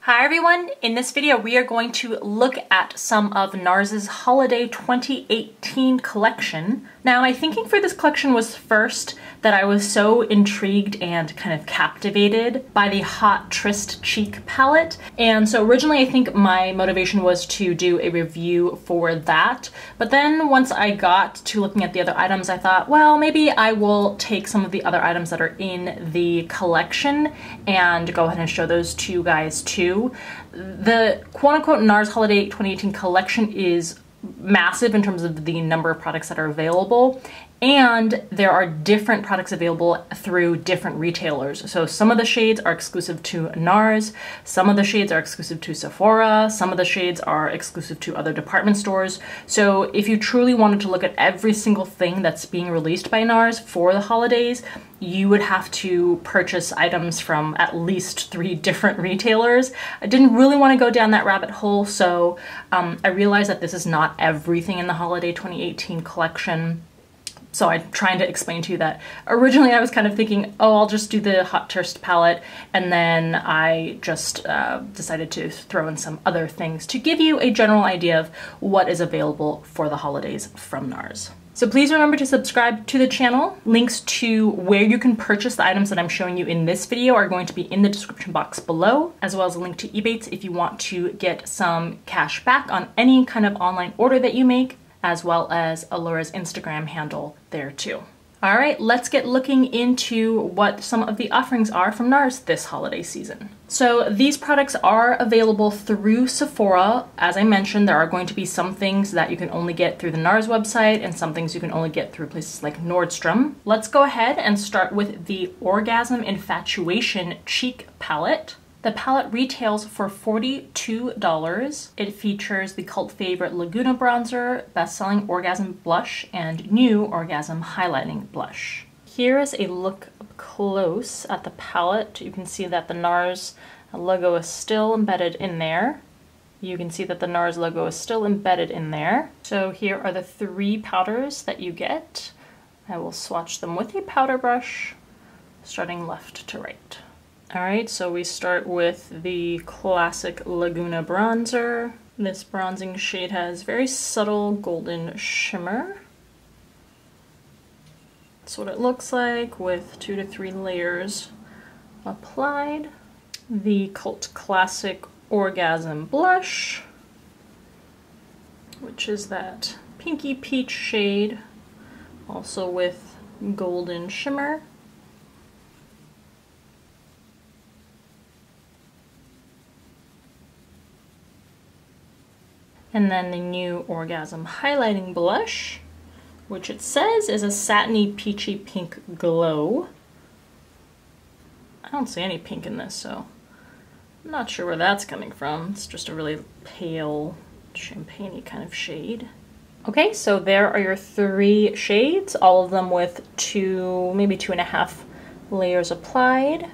Hi everyone, in this video we are going to look at some of NARS's Holiday 2018 collection. Now my thinking for this collection was first that I was so intrigued and kind of captivated by the Hot Tryst Cheek palette, and so originally I think my motivation was to do a review for that, but then once I got to looking at the other items I thought, well, maybe I will take some of the other items that are in the collection and go ahead and show those to you guys too. The quote-unquote NARS Holiday 2018 collection is massive in terms of the number of products that are available, and there are different products available through different retailers. So some of the shades are exclusive to NARS, some of the shades are exclusive to Sephora, some of the shades are exclusive to other department stores. So if you truly wanted to look at every single thing that's being released by NARS for the holidays, you would have to purchase items from at least 3 different retailers. I didn't really want to go down that rabbit hole, so I realized that this is not everything in the Holiday 2018 collection. So I'm trying to explain to you that originally I was kind of thinking, oh, I'll just do the Hot Tryst palette, and then I just decided to throw in some other things to give you a general idea of what is available for the holidays from NARS. So please remember to subscribe to the channel. Links to where you can purchase the items that I'm showing you in this video are going to be in the description box below, as well as a link to Ebates if you want to get some cash back on any kind of online order that you make, as well as Allura's Instagram handle there too. All right, let's get looking into what some of the offerings are from NARS this holiday season. So these products are available through Sephora. As I mentioned, there are going to be some things that you can only get through the NARS website and some things you can only get through places like Nordstrom. Let's go ahead and start with the Orgasm Infatuation Cheek Palette. The palette retails for $42. It features the cult favorite Laguna bronzer, best-selling Orgasm blush, and new Orgasm highlighting blush. Here is a look up close at the palette. You can see that the NARS logo is still embedded in there. You can see that the NARS logo is still embedded in there. So here are the 3 powders that you get. I will swatch them with a powder brush, starting left to right. All right, so we start with the classic Laguna bronzer. This bronzing shade has very subtle golden shimmer. That's what it looks like with 2 to 3 layers applied. The cult classic Orgasm blush, which is that pinky peach shade, also with golden shimmer. And then the new Orgasm highlighting blush, which it says is a satiny peachy pink glow. I don't see any pink in this, so I'm not sure where that's coming from. It's just a really pale, champagne-y kind of shade. Okay, so there are your 3 shades, all of them with 2, maybe 2.5 layers applied.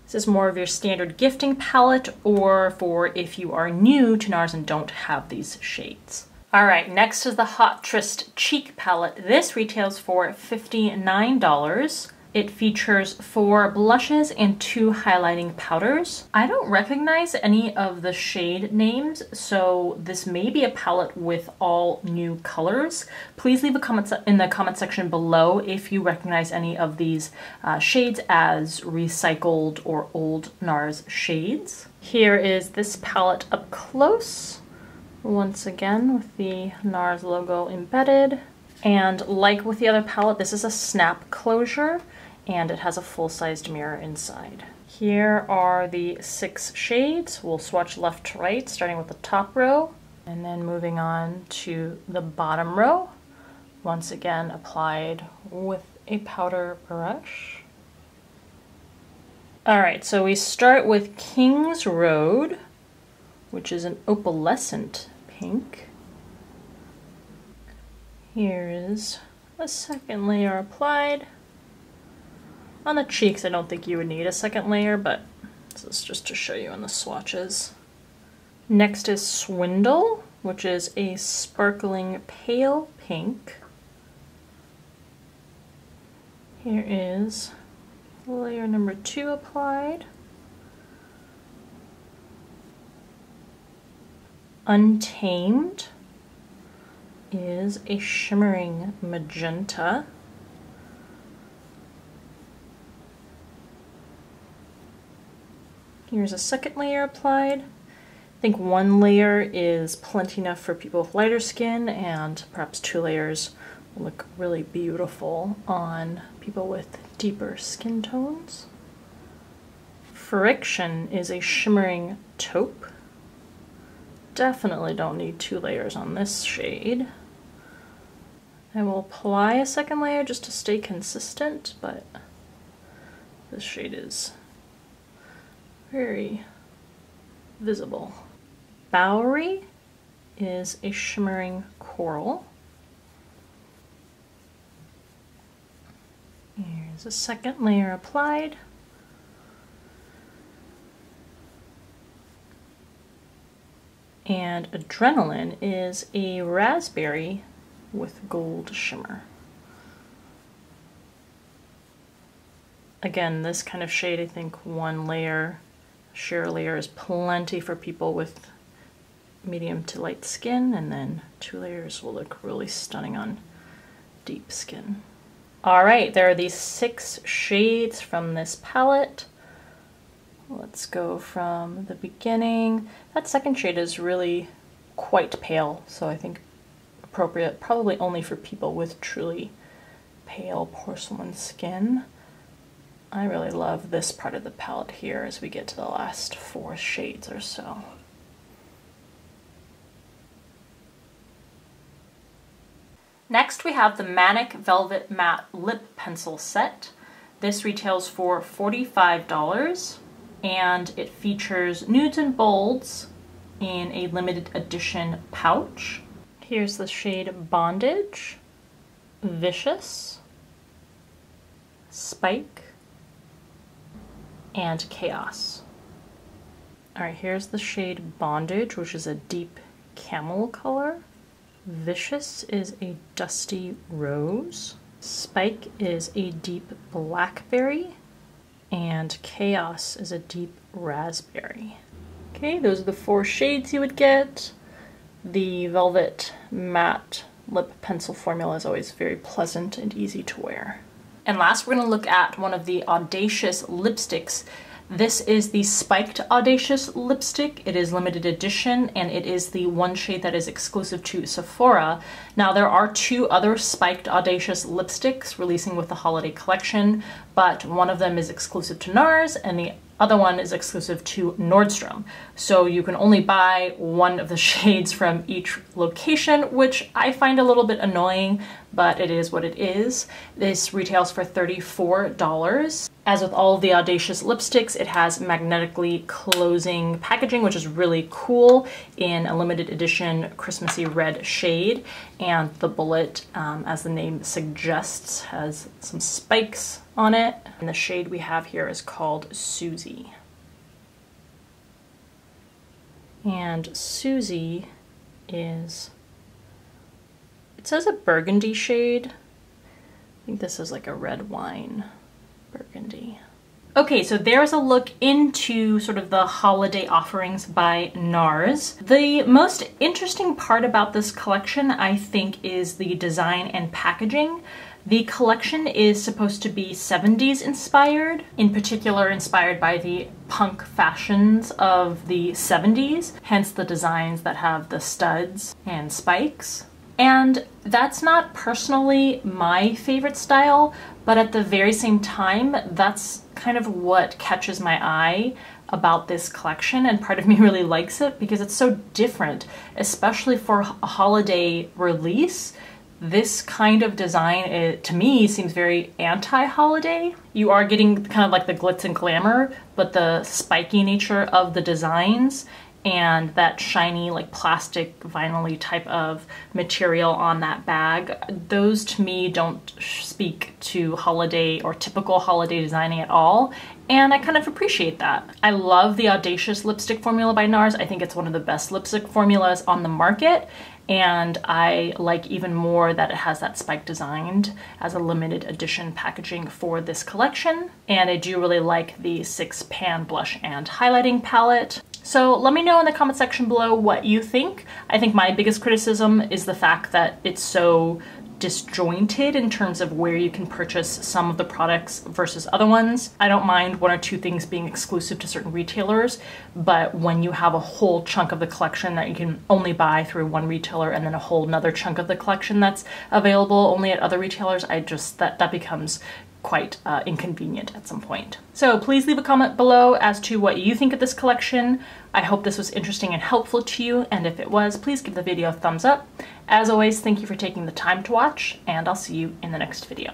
This is more of your standard gifting palette, or for if you are new to NARS and don't have these shades. All right, next is the Hot Tryst Cheek palette. This retails for $59. It features 4 blushes and 2 highlighting powders. I don't recognize any of the shade names, so this may be a palette with all new colors. Please leave a comment in the comment section below if you recognize any of these shades as recycled or old NARS shades. Here is this palette up close, once again with the NARS logo embedded. And like with the other palette, this is a snap closure, and it has a full-sized mirror inside. Here are the 6 shades. We'll swatch left to right, starting with the top row, and then moving on to the bottom row. Once again, applied with a powder brush. All right, so we start with King's Road, which is an opalescent pink. Here is a second layer applied. On the cheeks, I don't think you would need a second layer, but this is just to show you in the swatches. Next is Swindle, which is a sparkling pale pink. Here is layer number 2 applied. Untamed is a shimmering magenta. Here's a second layer applied. I think one layer is plenty enough for people with lighter skin, and perhaps 2 layers will look really beautiful on people with deeper skin tones. Friction is a shimmering taupe. Definitely don't need 2 layers on this shade. I will apply a second layer just to stay consistent, but this shade is very visible. Bowery is a shimmering coral. Here's a second layer applied. And Adrenaline is a raspberry with gold shimmer. Again, this kind of shade, I think 1 layer, sheer layer is plenty for people with medium to light skin, and then 2 layers will look really stunning on deep skin. All right, there are these 6 shades from this palette. Let's go from the beginning. That second shade is really quite pale, so I think appropriate probably only for people with truly pale porcelain skin. I really love this part of the palette here as we get to the last 4 shades or so. Next we have the Manic Velvet Matte Lip Pencil Set. This retails for $45 and it features nudes and bolds in a limited edition pouch. Here's the shade Bondage, Vicious, Spike, and Chaos. Alright, here's the shade Bondage, which is a deep camel color. Vicious is a dusty rose. Spike is a deep blackberry. And Chaos is a deep raspberry. Okay, those are the 4 shades you would get. The Velvet Matte Lip Pencil formula is always very pleasant and easy to wear. And last, we're going to look at one of the Audacious lipsticks. This is the Spiked Audacious Lipstick. It is limited edition, and it is the one shade that is exclusive to Sephora. Now, there are 2 other Spiked Audacious lipsticks releasing with the holiday collection, but one of them is exclusive to NARS, and the other one is exclusive to Nordstrom. So you can only buy one of the shades from each location, which I find a little bit annoying, but it is what it is. This retails for $34. As with all of the Audacious lipsticks, it has magnetically closing packaging, which is really cool, in a limited edition Christmassy red shade. And the bullet, as the name suggests, has some spikes on it. And the shade we have here is called Susie. And Susie is, it says a burgundy shade. I think this is like a red wine burgundy. Okay, so there's a look into sort of the holiday offerings by NARS. The most interesting part about this collection, I think, is the design and packaging. The collection is supposed to be 70s inspired, in particular inspired by the punk fashions of the 70s, hence the designs that have the studs and spikes. And that's not personally my favorite style, but at the very same time, that's kind of what catches my eye about this collection, and part of me really likes it because it's so different, especially for a holiday release. This kind of design, to me, seems very anti-holiday. You are getting kind of like the glitz and glamour, but the spiky nature of the designs and that shiny, like plastic vinyl-y type of material on that bag, those to me don't speak to holiday or typical holiday designing at all, and I kind of appreciate that. I love the Audacious lipstick formula by NARS. I think it's one of the best lipstick formulas on the market, and I like even more that it has that spike designed as a limited edition packaging for this collection. And I do really like the 6 pan blush and highlighting palette. So let me know in the comment section below what you think. I think my biggest criticism is the fact that it's so disjointed in terms of where you can purchase some of the products versus other ones. I don't mind one or two things being exclusive to certain retailers, but when you have a whole chunk of the collection that you can only buy through one retailer and then a whole nother chunk of the collection that's available only at other retailers, that becomes quite inconvenient at some point. So please leave a comment below as to what you think of this collection. I hope this was interesting and helpful to you, and if it was, please give the video a thumbs up. As always, thank you for taking the time to watch, and I'll see you in the next video.